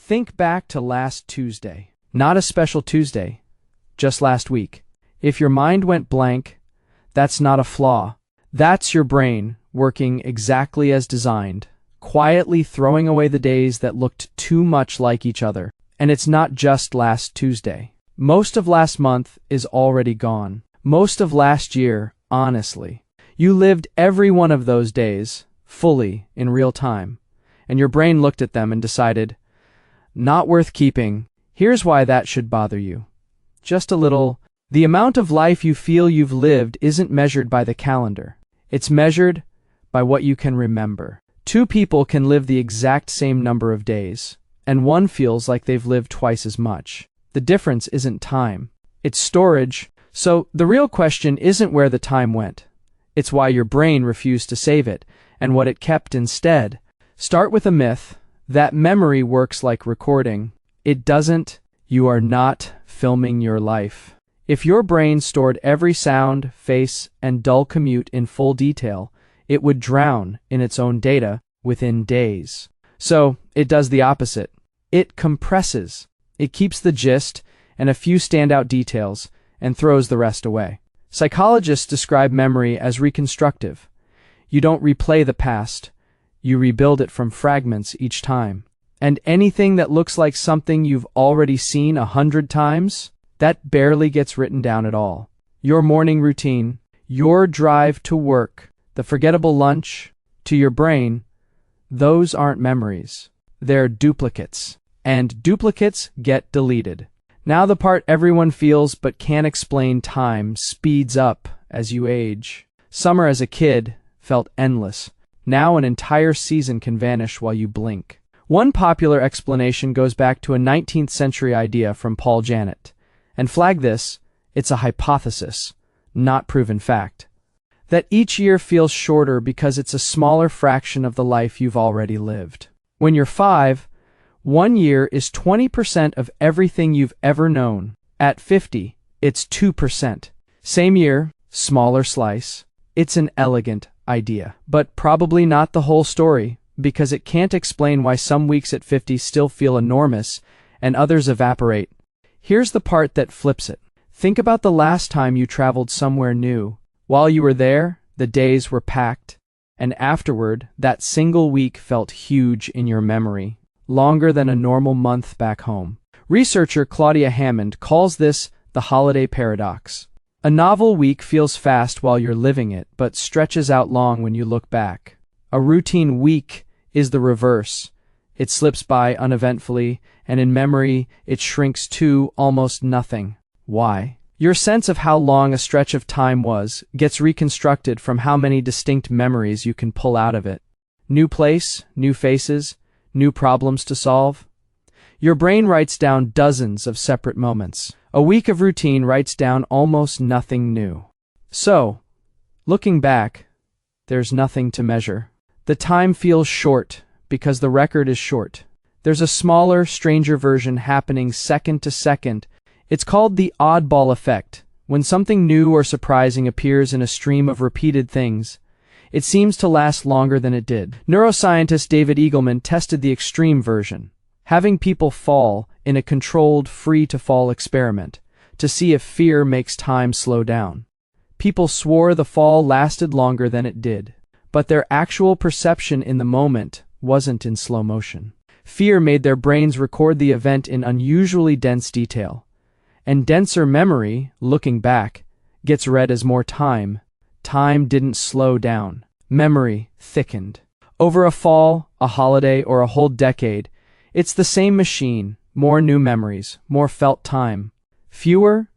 Think back to last Tuesday. Not a special Tuesday, just last week. If your mind went blank, that's not a flaw. That's your brain working exactly as designed, quietly throwing away the days that looked too much like each other. And it's not just last Tuesday. Most of last month is already gone. Most of last year, honestly. You lived every one of those days, fully, in real time. And your brain looked at them and decided, not worth keeping. Here's why that should bother you. Just a little. The amount of life you feel you've lived isn't measured by the calendar. It's measured by what you can remember. Two people can live the exact same number of days, and one feels like they've lived twice as much. The difference isn't time. It's storage. So the real question isn't where the time went. It's why your brain refused to save it, and what it kept instead. Start with a myth. That memory works like recording. It doesn't. You are not filming your life. If your brain stored every sound, face, and dull commute in full detail, it would drown in its own data within days. So it does the opposite. It compresses. It keeps the gist and a few standout details and throws the rest away. Psychologists describe memory as reconstructive. You don't replay the past. You rebuild it from fragments each time. And anything that looks like something you've already seen 100 times, that barely gets written down at all. Your morning routine, your drive to work, the forgettable lunch, to your brain, those aren't memories. They're duplicates. And duplicates get deleted. Now the part everyone feels but can't explain: time speeds up as you age. Summer as a kid felt endless. Now an entire season can vanish while you blink. One popular explanation goes back to a 19th century idea from Paul Janet. And flag this, it's a hypothesis, not proven fact. That each year feels shorter because it's a smaller fraction of the life you've already lived. When you're 5, 1 year is 20% of everything you've ever known. At 50, it's 2%. Same year, smaller slice. It's an elegant idea, but probably not the whole story, because it can't explain why some weeks at 50 still feel enormous and others evaporate. Here's the part that flips it. Think about the last time you traveled somewhere new. While you were there, the days were packed, and afterward, that single week felt huge in your memory, longer than a normal month back home. Researcher Claudia Hammond calls this the holiday paradox. A novel week feels fast while you're living it, but stretches out long when you look back. A routine week is the reverse. It slips by uneventfully, and in memory, it shrinks to almost nothing. Why? Your sense of how long a stretch of time was gets reconstructed from how many distinct memories you can pull out of it. New place, new faces, new problems to solve. Your brain writes down dozens of separate moments. A week of routine writes down almost nothing new. So, looking back, there's nothing to measure. The time feels short because the record is short. There's a smaller, stranger version happening second to second. It's called the oddball effect. When something new or surprising appears in a stream of repeated things, it seems to last longer than it did. Neuroscientist David Eagleman tested the extreme version, having people fall in a controlled, free-to-fall experiment to see if fear makes time slow down. People swore the fall lasted longer than it did, but their actual perception in the moment wasn't in slow motion. Fear made their brains record the event in unusually dense detail, and denser memory, looking back, gets read as more time. Time didn't slow down. Memory thickened. Over a fall, a holiday, or a whole decade, it's the same machine, more new memories, more felt time. Fewer,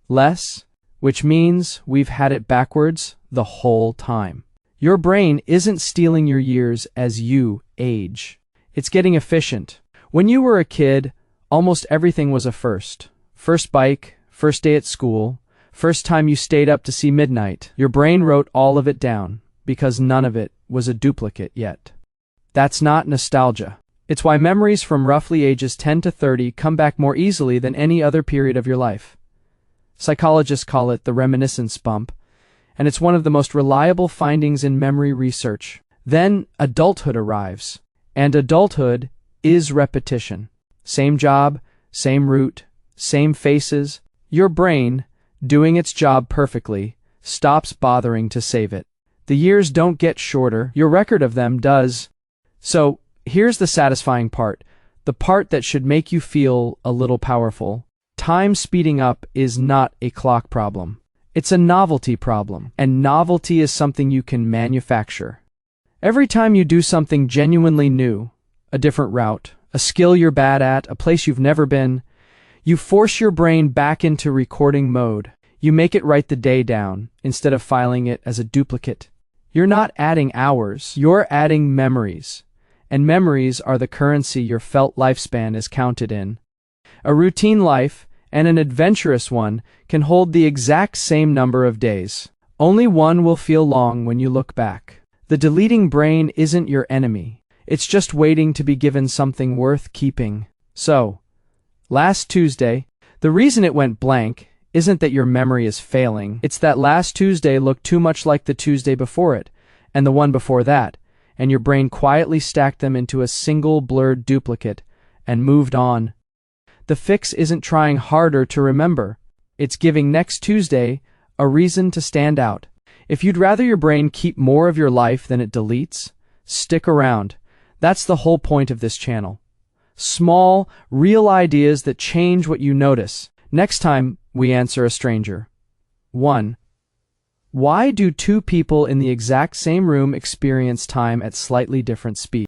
less, which means we've had it backwards the whole time. Your brain isn't stealing your years as you age. It's getting efficient. When you were a kid, almost everything was a first. First bike, first day at school, first time you stayed up to see midnight. Your brain wrote all of it down, because none of it was a duplicate yet. That's not nostalgia. It's why memories from roughly ages 10 to 30 come back more easily than any other period of your life. Psychologists call it the reminiscence bump, and it's one of the most reliable findings in memory research. Then adulthood arrives, and adulthood is repetition. Same job, same route, same faces. Your brain, doing its job perfectly, stops bothering to save it. The years don't get shorter, your record of them does. So, here's the satisfying part, the part that should make you feel a little powerful. Time speeding up is not a clock problem. It's a novelty problem, and novelty is something you can manufacture. Every time you do something genuinely new, a different route, a skill you're bad at, a place you've never been, you force your brain back into recording mode. You make it write the day down, instead of filing it as a duplicate. You're not adding hours, you're adding memories. And memories are the currency your felt lifespan is counted in. A routine life, and an adventurous one, can hold the exact same number of days. Only one will feel long when you look back. The deleting brain isn't your enemy. It's just waiting to be given something worth keeping. So, last Tuesday, the reason it went blank isn't that your memory is failing. It's that last Tuesday looked too much like the Tuesday before it, and the one before that, and your brain quietly stacked them into a single blurred duplicate and moved on. The fix isn't trying harder to remember. It's giving next Tuesday a reason to stand out. If you'd rather your brain keep more of your life than it deletes, stick around. That's the whole point of this channel. Small, real ideas that change what you notice. Next time, we answer a stranger. 1. Why do two people in the exact same room experience time at slightly different speeds?